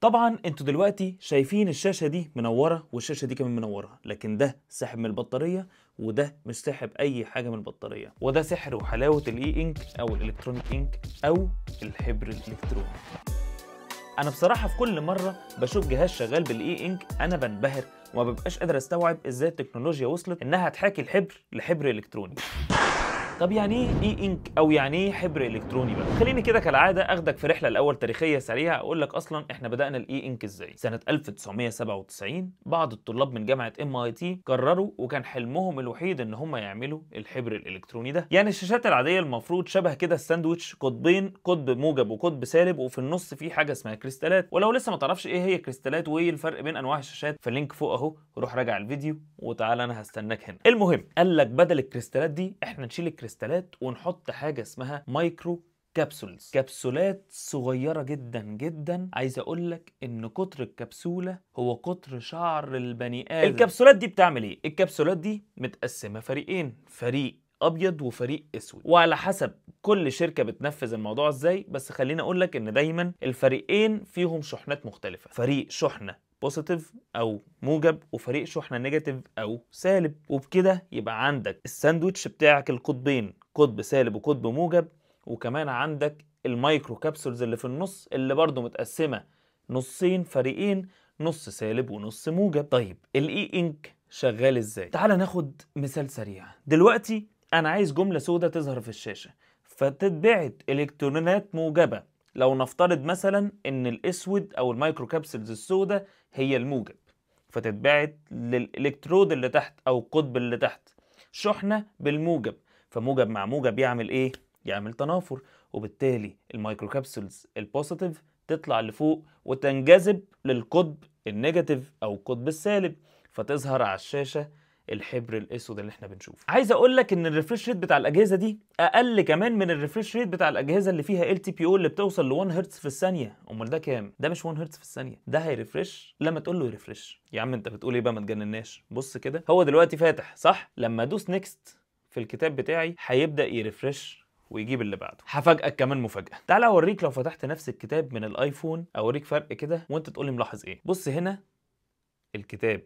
طبعا انتوا دلوقتي شايفين الشاشة دي منورة والشاشة دي كمان منورة، لكن ده ساحب من البطارية وده مش ساحب اي حاجة من البطارية، وده سحر وحلاوة الاي انك او الالكترونيك انك او الحبر الالكتروني. انا بصراحة في كل مرة بشوف جهاز شغال بالاي انك انا بنبهر وما ببقاش قادر استوعب ازاي التكنولوجيا وصلت انها تحاكي الحبر لحبر الكتروني. طب يعني ايه اي انك او يعني ايه حبر الكتروني بقى؟ خليني كده كالعاده اخدك في رحله الاول تاريخيه سريعه، اقول لك اصلا احنا بدانا الاي انك ازاي. سنه 1997 بعض الطلاب من جامعه MIT قرروا وكان حلمهم الوحيد ان هم يعملوا الحبر الالكتروني ده. يعني الشاشات العاديه المفروض شبه كده الساندوتش، قطبين، قطب موجب وقطب سالب، وفي النص في حاجه اسمها كريستالات. ولو لسه ما تعرفش ايه هي كريستالات وايه الفرق بين انواع الشاشات، فاللينك فوق اهو، روح راجع الفيديو وتعالى انا هستناك هنا. المهم قال لك بدل الكريستالات دي احنا نشيل الكريستالات ونحط حاجه اسمها مايكرو كابسولز، كبسولات صغيره جدا جدا. عايز اقول لك ان قطر الكبسوله هو قطر شعر البني ادم. الكبسولات دي بتعمل ايه؟ الكبسولات دي متقسمه فريقين، فريق ابيض وفريق اسود، وعلى حسب كل شركه بتنفذ الموضوع ازاي، بس خليني اقول لك ان دايما الفريقين فيهم شحنات مختلفه، فريق شحنه بوزيتيف او موجب وفريق شحنه نيجاتيف او سالب. وبكده يبقى عندك الساندوتش بتاعك القطبين، قطب سالب وقطب موجب، وكمان عندك المايكرو كابسولز اللي في النص اللي برضو متقسمه نصين، فريقين، نص سالب ونص موجب. طيب الاي انك شغال ازاي؟ تعال ناخد مثال سريع. دلوقتي انا عايز جمله سوداء تظهر في الشاشه فتتبعت الكترونات موجبه. لو نفترض مثلا ان الاسود او المايكرو كابسولز السوداء هي الموجب، فتتبعت للالكترود اللي تحت او القطب اللي تحت شحنه بالموجب، فموجب مع موجب يعمل ايه؟ يعمل تنافر، وبالتالي المايكرو كابسولز البوزيتيف تطلع لفوق وتنجذب للقطب النيجاتيف او القطب السالب، فتظهر على الشاشه الحبر الاسود اللي احنا بنشوفه. عايز اقول لك ان الريفريش ريت بتاع الاجهزه دي اقل كمان من الريفريش ريت بتاع الاجهزه اللي فيها LTPO اللي بتوصل ل 1 هرتز في الثانيه. امال ده كام؟ ده مش 1 هرتز في الثانيه، ده هيرفرش لما تقول له يرفرش. يا عم انت بتقول ايه بقى؟ ما تجنناش. بص كده، هو دلوقتي فاتح صح؟ لما ادوس نيكست في الكتاب بتاعي هيبدا يرفرش ويجيب اللي بعده. هفاجئك كمان مفاجاه. تعال اوريك لو فتحت نفس الكتاب من الايفون، اوريك فرق كده وانت تقول لي ملاحظ ايه. بص هنا الكتاب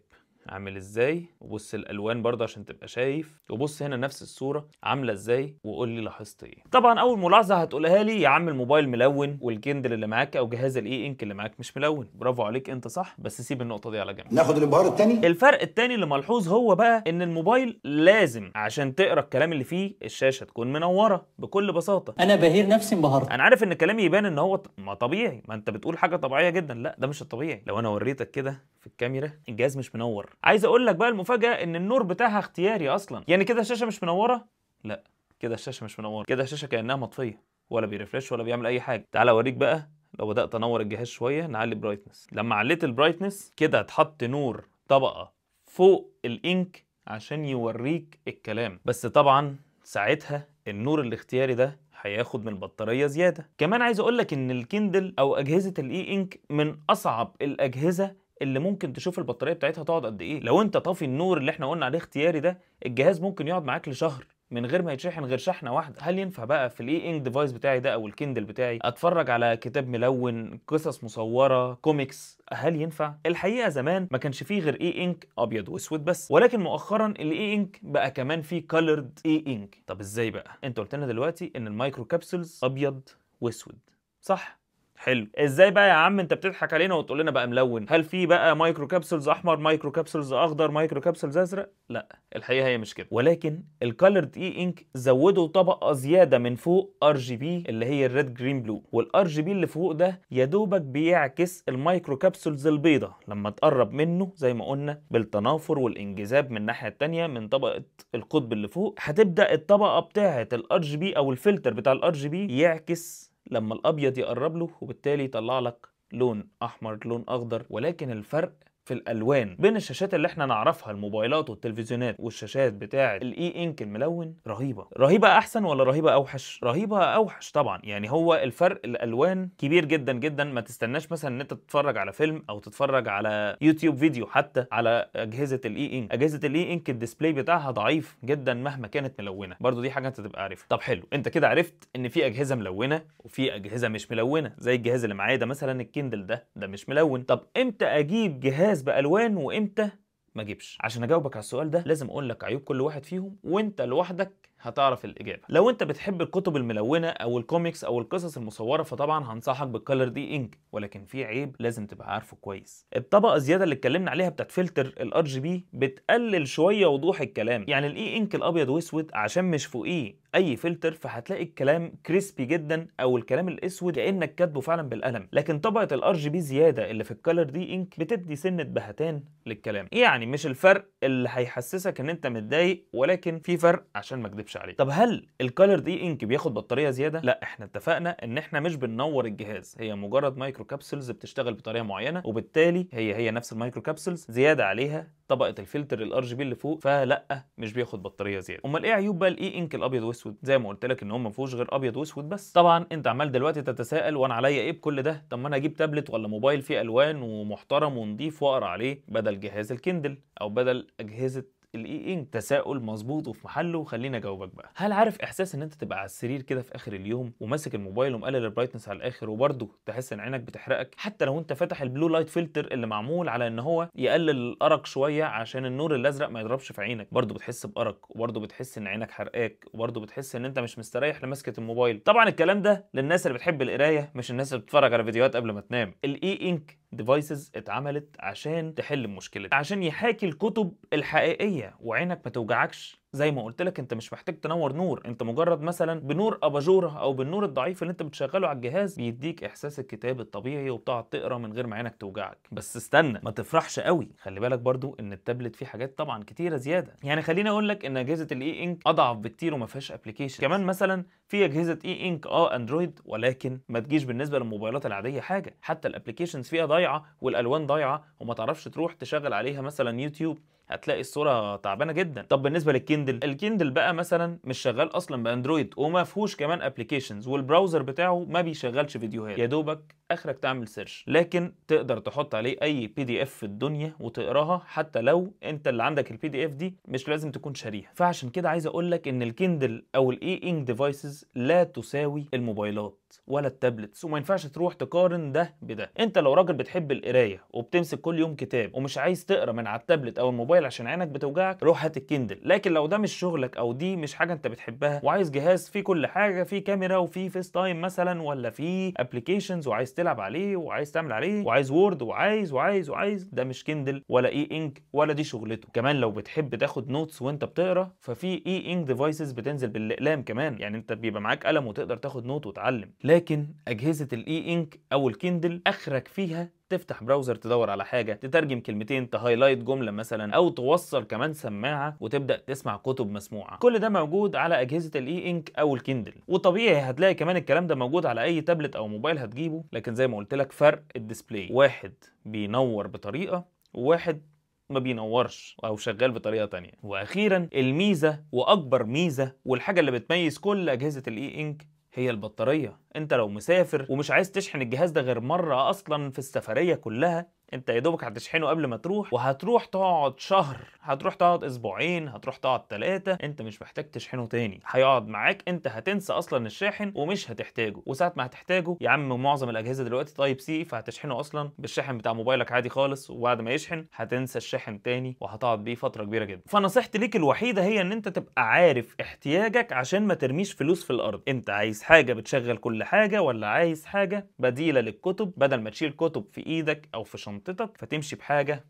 عامل ازاي، وبص الالوان برضه عشان تبقى شايف، وبص هنا نفس الصوره عامله ازاي، وقول لي لاحظت ايه. طبعا اول ملاحظه هتقولها لي يا عم الموبايل ملون والكندل اللي معاك او جهاز الاي انك اللي معاك مش ملون. برافو عليك انت صح، بس سيب النقطه دي على جنب. ناخد الانبهار التاني. الفرق التاني اللي ملحوظ هو بقى ان الموبايل لازم عشان تقرا الكلام اللي فيه الشاشه تكون منوره بكل بساطه. انا بهير نفسي انبهرت. انا عارف ان كلامي يبان ان هو ما طبيعي، ما انت بتقول حاجه طبيعيه جدا، لا ده مش الطبيعي. لو انا وريتك كده في الكاميرا الجهاز مش منور. عايز اقول لك بقى المفاجاه ان النور بتاعها اختياري اصلا. يعني كده الشاشه مش منوره؟ لا كده الشاشه مش منوره، كده الشاشه كانها مطفيه، ولا بيرفرش ولا بيعمل اي حاجه. تعال اوريك بقى. لو بدات انور الجهاز شويه، نعلي برايتنس، لما عليت البرايتنس كده هتحط نور طبقه فوق الانك عشان يوريك الكلام، بس طبعا ساعتها النور الاختياري ده هياخد من البطاريه زياده. كمان عايز اقول لك ان الكندل او اجهزه الاي انك من اصعب الاجهزه اللي ممكن تشوف البطاريه بتاعتها تقعد قد ايه. لو انت طافي النور اللي احنا قلنا عليه اختياري ده، الجهاز ممكن يقعد معاك لشهر من غير ما يتشحن غير شحنه واحده. هل ينفع بقى في الاي انك ديفايس بتاعي ده او الكندل بتاعي اتفرج على كتاب ملون، قصص مصوره، كوميكس؟ هل ينفع؟ الحقيقه زمان ما كانش فيه غير اي انك ابيض واسود بس، ولكن مؤخرا الاي انك بقى كمان فيه كولرد اي انك. طب ازاي بقى؟ انت قلت لنا دلوقتي ان المايكرو كابسولز ابيض واسود صح؟ حلو. ازاي بقى يا عم انت بتضحك علينا وتقول لنا بقى ملون؟ هل في بقى مايكرو كابسولز احمر، مايكرو كابسولز اخضر، مايكرو كابسولز ازرق؟ لا الحقيقه هي مش كده، ولكن الكالرد اي انك زودوا طبقه زياده من فوق RGB اللي هي الريد جرين بلو، والRGB اللي فوق ده يا دوبك بيعكس المايكرو كابسولز البيضه لما تقرب منه زي ما قلنا بالتنافر والانجذاب من الناحيه الثانيه من طبقه القطب اللي فوق، هتبدا الطبقه بتاعه الRGB او الفلتر بتاع الRGB يعكس لما الابيض يقرب له، وبالتالي يطلع لك لون احمر، لون اخضر. ولكن الفرق في الالوان بين الشاشات اللي احنا نعرفها الموبايلات والتلفزيونات والشاشات بتاعه الاي انك الملون رهيبه. رهيبه احسن ولا رهيبه اوحش؟ رهيبه اوحش طبعا. يعني هو الفرق الالوان كبير جدا جدا. ما تستناش مثلا ان انت تتفرج على فيلم او تتفرج على يوتيوب فيديو حتى على اجهزه الاي انك. اجهزه الاي انك الديسبلاي بتاعها ضعيف جدا مهما كانت ملونه. برضو دي حاجه انت تبقى عارفها. طب حلو، انت كده عرفت ان في اجهزه ملونه وفي اجهزه مش ملونه. زي الجهاز اللي معايا ده مثلا الكيندل ده مش ملون. طب امتى اجيب جهاز بالوان وامتى ما اجيبش؟ عشان اجاوبك على السؤال ده لازم اقول لك عيوب كل واحد فيهم، وانت لوحدك هتعرف الاجابه. لو انت بتحب الكتب الملونه او الكوميكس او القصص المصوره فطبعا هنصحك بالكالر دي انك، ولكن في عيب لازم تبقى عارفه كويس. الطبقه الزياده اللي اتكلمنا عليها بتاعت فلتر الار جي بي بتقلل شويه وضوح الكلام. يعني الاي انك الابيض واسود عشان مش فوقيه اي فلتر فهتلاقي الكلام كريسبي جدا او الكلام الاسود كانك كاتبه فعلا بالقلم. لكن طبقه الار جي بي زياده اللي في الكالر دي انك بتدي سنه بهتان للكلام. يعني مش الفرق اللي هيحسسك ان انت متضايق، ولكن في فرق عشان ما اكدبش عليك. طب هل الكالر دي انك بياخد بطاريه زياده؟ لا، احنا اتفقنا ان احنا مش بننور الجهاز، هي مجرد مايكرو كابسولز بتشتغل بطريقه معينه، وبالتالي هي نفس المايكرو كابسولز زياده عليها طبقه الفلتر الار جي بي اللي فوق، فلا مش بياخد بطاريه زياده. امال ايه عيوب بقى الاي انك الابيض واسود؟ زي ما قلت لك ان هو ما فيهوش غير ابيض واسود بس. طبعا انت عمال دلوقتي تتساءل وانا عليا ايه بكل ده؟ طب ما انا اجيب تابلت ولا موبايل فيه الوان ومحترم ونضيف واقرا عليه بدل جهاز الكندل او بدل اجهزه الاي انك. تساؤل مظبوط وفي محله، وخليني اجاوبك بقى. هل عارف احساس ان انت تبقى على السرير كده في اخر اليوم وماسك الموبايل ومقلل البرايتنس على الاخر وبرده تحس ان عينك بتحرقك حتى لو انت فاتح البلو لايت فلتر اللي معمول على ان هو يقلل الارق شويه عشان النور الازرق ما يضربش في عينك؟ برده بتحس بارق، وبرده بتحس ان عينك حرقاك، وبرده بتحس ان انت مش مستريح لمسكه الموبايل. طبعا الكلام ده للناس اللي بتحب القرايه، مش الناس اللي بتتفرج على فيديوهات قبل ما تنام. الاي انك ديفايسز اتعملت عشان تحل المشكله دي، عشان يحاكي الكتب الحقيقيه وعينك ما توجعكش. زي ما قلت لك انت مش محتاج تنور نور، انت مجرد مثلا بنور اباجوره او بالنور الضعيف اللي انت بتشغله على الجهاز بيديك احساس الكتاب الطبيعي وبتقعد تقرا من غير ما عينك توجعك. بس استنى، ما تفرحش قوي. خلي بالك برضو ان التابلت فيه حاجات طبعا كتيره زياده. يعني خليني اقول لك ان اجهزه الاي انك اضعف بكتير وما فيهاش ابلكيشن. كمان مثلا في اجهزه اي انك اندرويد، ولكن ما تجيش بالنسبه للموبايلات العاديه حاجه. حتى الابلكيشنز فيها ضايعه والالوان ضايعه، وما تعرفش تروح تشغل عليها مثلا يوتيوب، هتلاقي الصوره تعبانه جدا. طب بالنسبه للكيندل، الكيندل بقى مثلا مش شغال اصلا باندرويد وما فيهوش كمان ابلكيشنز، والبراوزر بتاعه ما بيشغلش فيديوهات، يا دوبك اخرك تعمل سيرش، لكن تقدر تحط عليه اي بي دي اف في الدنيا وتقراها حتى لو انت اللي عندك البي دي اف دي مش لازم تكون شاريها. فعشان كده عايز اقول لك ان الكيندل او الاي انك ديفايسز لا تساوي الموبايلات ولا التابلتس، وما ينفعش تروح تقارن ده بده. انت لو راجل بتحب القرايه وبتمسك كل يوم كتاب ومش عايز تقرا من على التابلت او الموبايل عشان عينك بتوجعك، روح هات الكيندل. لكن لو ده مش شغلك او دي مش حاجه انت بتحبها وعايز جهاز فيه كل حاجه، فيه كاميرا وفيه فيس تايم مثلا، ولا فيه ابلكيشنز وعايز تلعب عليه وعايز تعمل عليه وعايز وورد وعايز ده مش كيندل ولا اي انك ولا دي شغلته. كمان لو بتحب تاخد نوتس وانت بتقرا ففي اي انك ديفايسز بتنزل بالاقلام كمان، يعني انت بيبقى معاك قلم وتقدر تاخد نوت وتعلم. لكن اجهزه الاي انك او الكيندل اخرك فيها تفتح براوزر تدور على حاجه، تترجم كلمتين، تهايلايت جمله مثلا، او توصل كمان سماعه وتبدا تسمع كتب مسموعه. كل ده موجود على اجهزه الاي انك او الكيندل، وطبيعي هتلاقي كمان الكلام ده موجود على اي تابلت او موبايل هتجيبه. لكن زي ما قلت لك فرق الديسبلاي، واحد بينور بطريقه وواحد ما بينورش او شغال بطريقه تانية. واخيرا الميزه واكبر ميزه والحاجه اللي بتميز كل اجهزه الاي انك هي البطاريه. انت لو مسافر ومش عايز تشحن الجهاز ده غير مره اصلا في السفريه كلها، انت يا دوبك هتشحنه قبل ما تروح، وهتروح تقعد شهر، هتروح تقعد اسبوعين، هتروح تقعد 3، انت مش محتاج تشحنه تاني، هيقعد معاك، انت هتنسى اصلا الشاحن ومش هتحتاجه. وساعه ما هتحتاجه يا عم معظم الاجهزه دلوقتي تايب سي، فهتشحنه اصلا بالشاحن بتاع موبايلك عادي خالص، وبعد ما يشحن هتنسى الشاحن تاني وهتقعد بيه فتره كبيره جدا. فنصيحتي ليك الوحيده هي ان انت تبقى عارف احتياجك عشان ما ترميش فلوس في الارض. انت عايز حاجه بتشغل كل حاجه، ولا عايز حاجه بديله للكتب بدل ما تشيل كتب في ايدك او في شنطتك، فتمشي بحاجه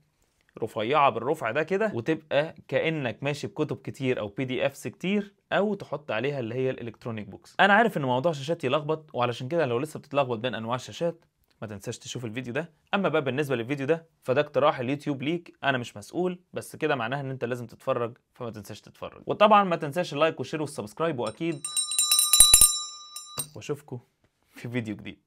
رفيعه بالرفع ده كده وتبقى كانك ماشي بكتب كتير او بي دي افس كتير، او تحط عليها اللي هي الالكترونيك بوكس. انا عارف ان موضوع الشاشات يلخبط، وعلشان كده لو لسه بتتلخبط بين انواع الشاشات ما تنساش تشوف الفيديو ده. اما بقى بالنسبه للفيديو ده فده اقتراح اليوتيوب ليك، انا مش مسؤول، بس كده معناها ان انت لازم تتفرج، فما تنساش تتفرج. وطبعا ما تنساش اللايك والشير والسبسكرايب، واكيد واشوفكم في فيديو جديد.